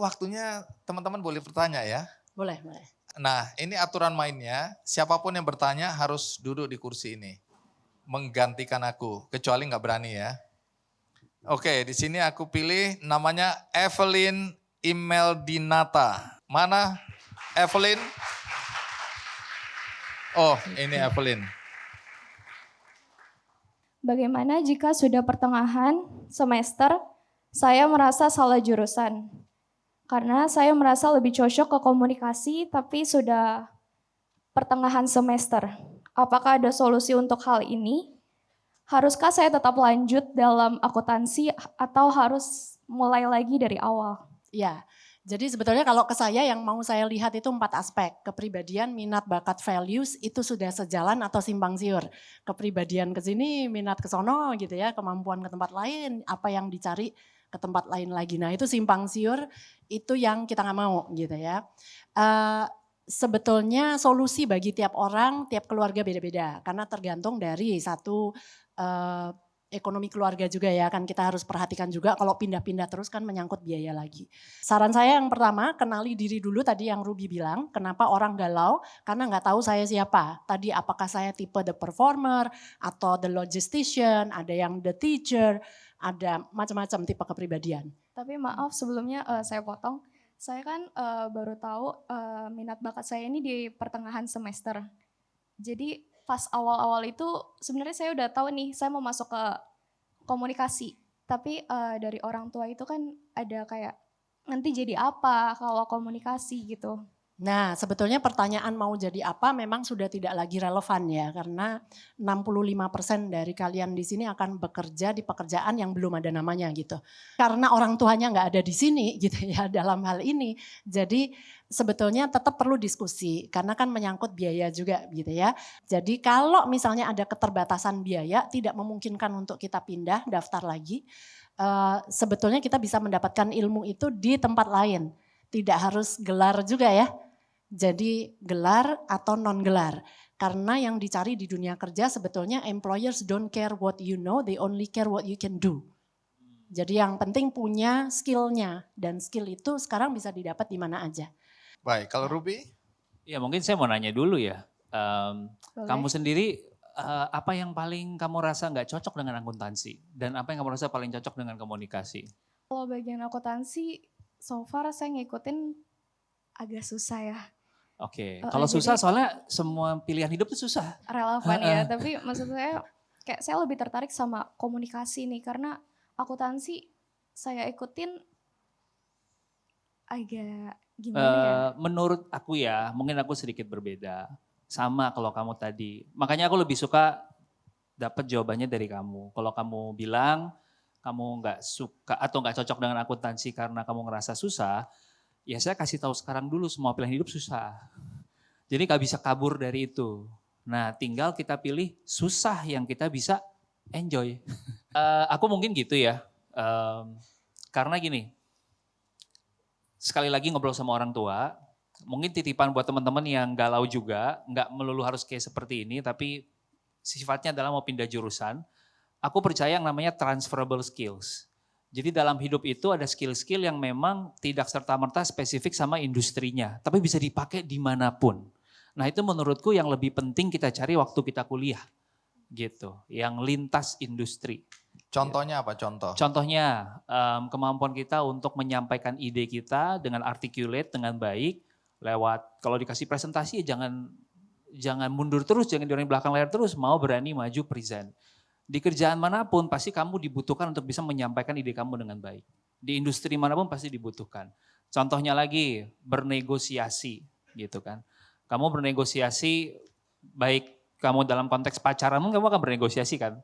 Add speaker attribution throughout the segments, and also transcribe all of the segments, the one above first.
Speaker 1: waktunya teman-teman boleh bertanya ya.
Speaker 2: Boleh, boleh.
Speaker 1: Nah, ini aturan mainnya, siapapun yang bertanya harus duduk di kursi ini. Menggantikan aku, kecuali nggak berani ya. Oke, di sini aku pilih namanya Evelyn Imeldinata. Mana Evelyn? Oh, ini Evelyn.
Speaker 3: Bagaimana jika sudah pertengahan semester, saya merasa salah jurusan? Karena saya merasa lebih cocok ke komunikasi, tapi sudah pertengahan semester. Apakah ada solusi untuk hal ini? Haruskah saya tetap lanjut dalam akuntansi atau harus mulai lagi dari awal?
Speaker 2: Ya, jadi sebetulnya kalau ke saya yang mau saya lihat itu 4 aspek. Kepribadian, minat, bakat, values itu sudah sejalan atau simpang siur. Kepribadian ke sini, minat ke sono gitu ya, kemampuan ke tempat lain, apa yang dicari ke tempat lain lagi. Nah itu simpang siur, itu yang kita nggak mau gitu ya. Sebetulnya solusi bagi tiap orang, tiap keluarga beda-beda. Karena tergantung dari satu ekonomi keluarga juga ya, kan kita harus perhatikan juga kalau pindah-pindah terus kan menyangkut biaya lagi. Saran saya yang pertama, kenali diri dulu tadi yang Ruby bilang, kenapa orang galau? Karena nggak tahu saya siapa. Tadi apakah saya tipe the performer atau the logistician, ada yang the teacher, ada macam-macam tipe kepribadian.
Speaker 3: Tapi maaf sebelumnya saya potong, saya kan baru tahu minat bakat saya ini di pertengahan semester. Jadi pas awal-awal itu sebenarnya saya udah tahu nih saya mau masuk ke komunikasi. Tapi dari orang tua itu kan ada kayak nanti jadi apa kalau komunikasi gitu.
Speaker 2: Nah sebetulnya pertanyaan mau jadi apa memang sudah tidak lagi relevan ya. Karena 65% dari kalian di sini akan bekerja di pekerjaan yang belum ada namanya gitu. Karena orang tuanya nggak ada di sini gitu ya dalam hal ini. Jadi sebetulnya tetap perlu diskusi karena kan menyangkut biaya juga gitu ya. Jadi kalau misalnya ada keterbatasan biaya tidak memungkinkan untuk kita pindah daftar lagi. Sebetulnya kita bisa mendapatkan ilmu itu di tempat lain. Tidak harus gelar juga ya. Jadi gelar atau non gelar. Karena yang dicari di dunia kerja sebetulnya employers don't care what you know, they only care what you can do. Jadi yang penting punya skillnya dan skill itu sekarang bisa didapat di mana aja.
Speaker 1: Baik, kalau Ruby?
Speaker 4: Ya mungkin saya mau nanya dulu ya.
Speaker 3: Boleh.
Speaker 4: Kamu sendiri apa yang paling kamu rasa nggak cocok dengan akuntansi? Dan apa yang kamu rasa paling cocok dengan komunikasi?
Speaker 3: Kalau bagian akuntansi, so far saya ngikutin agak susah ya.
Speaker 4: Oke, kalau susah
Speaker 3: jadi
Speaker 4: soalnya semua pilihan hidup itu susah.
Speaker 3: relevan ya, tapi maksud saya kayak saya lebih tertarik sama komunikasi nih karena akuntansi saya ikutin agak gimana ya?
Speaker 4: Menurut aku ya, mungkin aku sedikit berbeda. Sama kalau kamu tadi. Makanya aku lebih suka dapat jawabannya dari kamu. Kalau kamu bilang kamu nggak suka atau nggak cocok dengan akuntansi karena kamu ngerasa susah, ya saya kasih tahu sekarang dulu semua pilihan hidup susah. Jadi gak bisa kabur dari itu. Nah tinggal kita pilih susah yang kita bisa enjoy. Aku mungkin gitu ya. Karena gini, sekali lagi ngobrol sama orang tua, mungkin titipan buat teman-teman yang galau juga, nggak melulu harus kayak seperti ini, tapi sifatnya adalah mau pindah jurusan. Aku percaya yang namanya transferable skills. Jadi dalam hidup itu ada skill-skill yang memang tidak serta-merta spesifik sama industrinya, tapi bisa dipakai dimanapun. Nah itu menurutku yang lebih penting kita cari waktu kita kuliah, gitu. Yang lintas industri.
Speaker 1: Contohnya apa contoh?
Speaker 4: Contohnya kemampuan kita untuk menyampaikan ide kita dengan articulate, dengan baik, lewat kalau dikasih presentasi jangan mundur terus, jangan di belakang layar terus, mau berani maju present. Di kerjaan manapun pasti kamu dibutuhkan untuk bisa menyampaikan ide kamu dengan baik. Di industri manapun pasti dibutuhkan. Contohnya lagi bernegosiasi gitu kan. Kamu bernegosiasi baik kamu dalam konteks pacaran kamu akan bernegosiasi kan.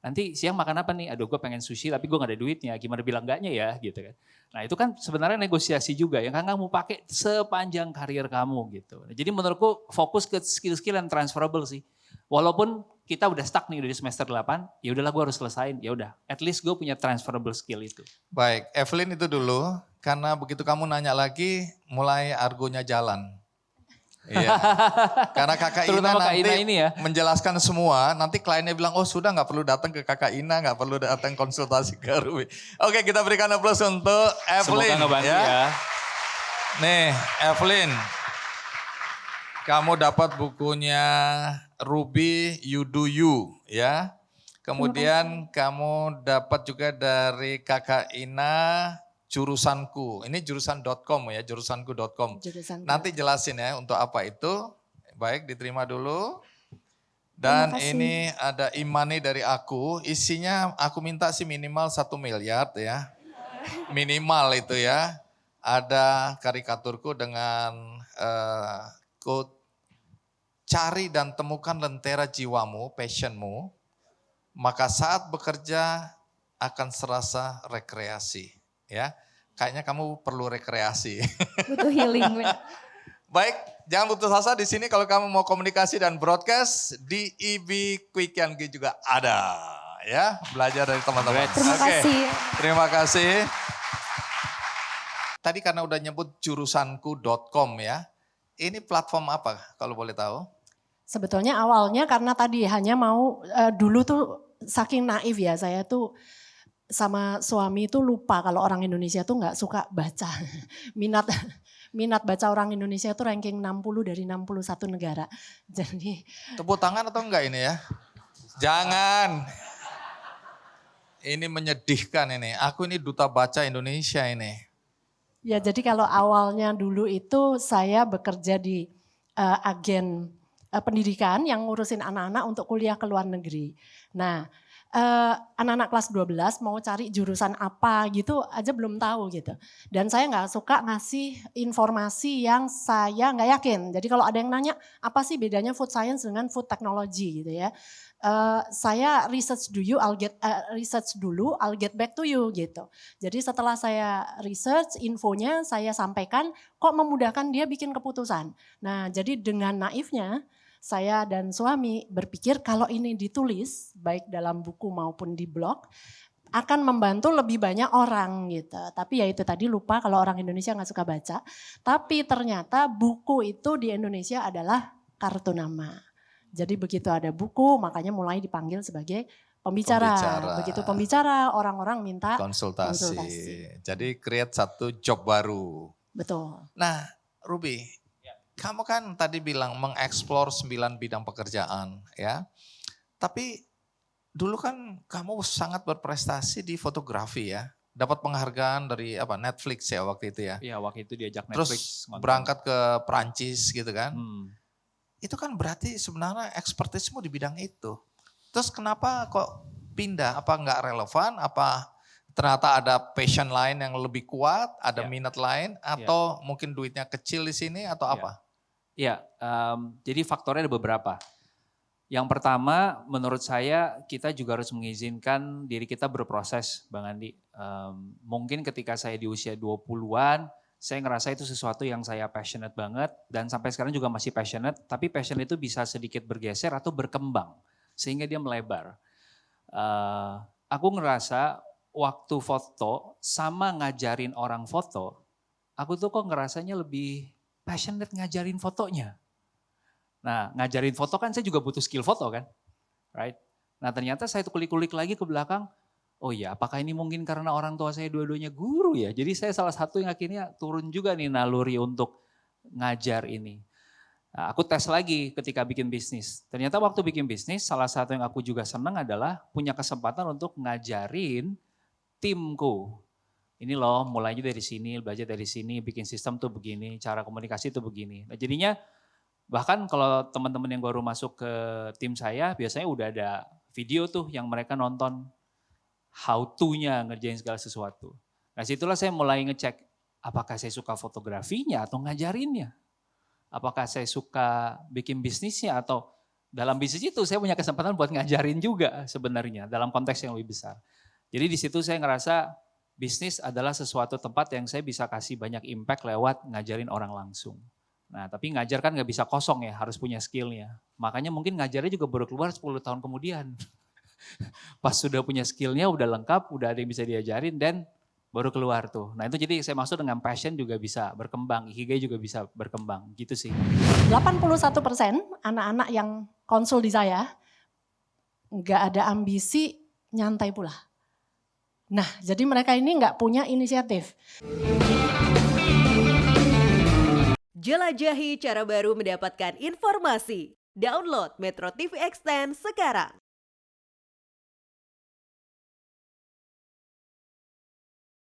Speaker 4: Nanti siang makan apa nih? Aduh gue pengen sushi tapi gue gak ada duitnya. Gimana bilang enggaknya ya gitu kan. Nah itu kan sebenarnya negosiasi juga yang kan kamu pakai sepanjang karir kamu gitu. Jadi menurutku fokus ke skill-skill yang transferable sih. Walaupun kita udah stuck nih udah di semester 8, ya udahlah gue harus selesain. Ya udah, at least gue punya transferable skill itu.
Speaker 1: Baik, Evelyn itu dulu, karena begitu kamu nanya lagi, mulai argonya jalan. Iya. Karena Kakak Ina
Speaker 4: Terutama Kak
Speaker 1: nanti
Speaker 4: Ina ini ya.
Speaker 1: menjelaskan semua, nanti kliennya bilang, oh sudah nggak perlu datang ke Kakak Ina, nggak perlu datang konsultasi ke Ruby. Oke, kita berikan aplaus untuk
Speaker 4: Semoga
Speaker 1: Evelyn.
Speaker 4: ngebantu ya.
Speaker 1: Nih, Evelyn, kamu dapat bukunya Ruby You Do You ya. Kemudian kamu dapat juga dari Kakak Ina jurusanku. Ini jurusan.com ya, jurusanku.com.
Speaker 2: Jurusan
Speaker 1: Nanti jelasin ya untuk apa itu. Baik, diterima dulu. Dan
Speaker 3: Terima kasih.
Speaker 1: ini ada imani dari aku. Isinya aku minta sih minimal 1 miliar ya. Minimal itu ya. Ada karikaturku dengan quote, cari dan temukan lentera jiwamu, passionmu. Maka saat bekerja akan serasa rekreasi. Ya, kayaknya kamu perlu rekreasi.
Speaker 3: Butuh healing. Benar.
Speaker 1: Baik, jangan putus asa di sini kalau kamu mau komunikasi dan broadcast di IB Quick Yang juga ada. Ya, belajar dari teman-teman.
Speaker 3: Terima
Speaker 1: Oke,
Speaker 3: kasih.
Speaker 1: terima kasih. Tadi karena udah nyebut jurusanku.com ya. Ini platform apa kalau boleh tahu?
Speaker 2: Sebetulnya awalnya karena tadi hanya mau dulu tuh saking naif ya, saya tuh sama suami itu lupa kalau orang Indonesia tuh nggak suka baca. Minat baca orang Indonesia tuh ranking 60 dari 61 negara. Jadi
Speaker 1: Tepuk tangan atau enggak ini ya? Jangan. Ini menyedihkan ini. Aku ini duta baca Indonesia ini.
Speaker 2: ya jadi kalau awalnya dulu itu saya bekerja di agen pendidikan yang ngurusin anak-anak untuk kuliah ke luar negeri. Nah, anak-anak kelas 12 mau cari jurusan apa gitu aja belum tahu gitu. Dan saya nggak suka ngasih informasi yang saya nggak yakin. Jadi kalau ada yang nanya apa sih bedanya food science dengan food technology gitu ya. Saya research dulu, I'll get back to you gitu. Jadi setelah saya research infonya saya sampaikan kok memudahkan dia bikin keputusan. Nah jadi dengan naifnya saya dan suami berpikir kalau ini ditulis baik dalam buku maupun di blog akan membantu lebih banyak orang gitu. Tapi ya itu tadi lupa kalau orang Indonesia nggak suka baca. Tapi ternyata buku itu di Indonesia adalah kartu nama. Jadi begitu ada buku makanya mulai dipanggil sebagai pembicara. Begitu pembicara orang-orang minta
Speaker 1: konsultasi. Jadi create satu job baru.
Speaker 2: Betul.
Speaker 1: Nah Ruby, kamu kan tadi bilang mengeksplor 9 bidang pekerjaan ya. Tapi dulu kan kamu sangat berprestasi di fotografi ya. Dapat penghargaan dari Netflix ya waktu itu ya.
Speaker 4: Iya, waktu itu diajak
Speaker 1: Terus
Speaker 4: Netflix.
Speaker 1: berangkat ke Prancis gitu kan.
Speaker 4: Hmm.
Speaker 1: Itu kan berarti sebenarnya ekspertismu di bidang itu. Terus kenapa kok pindah? Apa nggak relevan? Apa ternyata ada passion lain yang lebih kuat, ada minat lain, atau mungkin duitnya kecil di sini atau apa?
Speaker 4: Iya, jadi faktornya ada beberapa. Yang pertama menurut saya kita juga harus mengizinkan diri kita berproses Bang Andi. Mungkin ketika saya di usia 20-an, saya ngerasa itu sesuatu yang saya passionate banget dan sampai sekarang juga masih passionate, tapi passion itu bisa sedikit bergeser atau berkembang sehingga dia melebar. Aku ngerasa waktu foto sama ngajarin orang foto, aku tuh kok ngerasanya lebih passionate ngajarin fotonya. Nah, ngajarin foto kan saya juga butuh skill foto kan, right? Nah ternyata saya tuh kulik-kulik lagi ke belakang, oh iya apakah ini mungkin karena orang tua saya dua-duanya guru ya? Jadi saya salah satu yang akhirnya turun juga nih naluri untuk ngajar ini. Nah, aku tes lagi ketika bikin bisnis. Ternyata waktu bikin bisnis salah satu yang aku juga senang adalah punya kesempatan untuk ngajarin timku. Ini loh mulainya dari sini, belajar dari sini, bikin sistem tuh begini, cara komunikasi tuh begini. Nah jadinya bahkan kalau teman-teman yang baru masuk ke tim saya biasanya udah ada video tuh yang mereka nonton how to-nya ngerjain segala sesuatu. Nah situlah saya mulai ngecek apakah saya suka fotografinya atau ngajarinnya. Apakah saya suka bikin bisnisnya atau dalam bisnis itu saya punya kesempatan buat ngajarin juga sebenarnya dalam konteks yang lebih besar. Jadi di situ saya ngerasa bisnis adalah sesuatu tempat yang saya bisa kasih banyak impact lewat ngajarin orang langsung. Nah tapi ngajar kan gak bisa kosong ya, harus punya skillnya. Makanya mungkin ngajarnya juga baru keluar 10 tahun kemudian. Pas sudah punya skillnya, udah lengkap, udah ada yang bisa diajarin dan baru keluar tuh. Nah itu jadi saya maksud dengan passion juga bisa berkembang, ikigai juga bisa berkembang gitu sih.
Speaker 2: 81% anak-anak yang konsul di saya nggak ada ambisi, nyantai pula. Nah, jadi mereka ini nggak punya inisiatif.
Speaker 5: Jelajahi cara baru mendapatkan informasi. Download Metro TV Extend sekarang.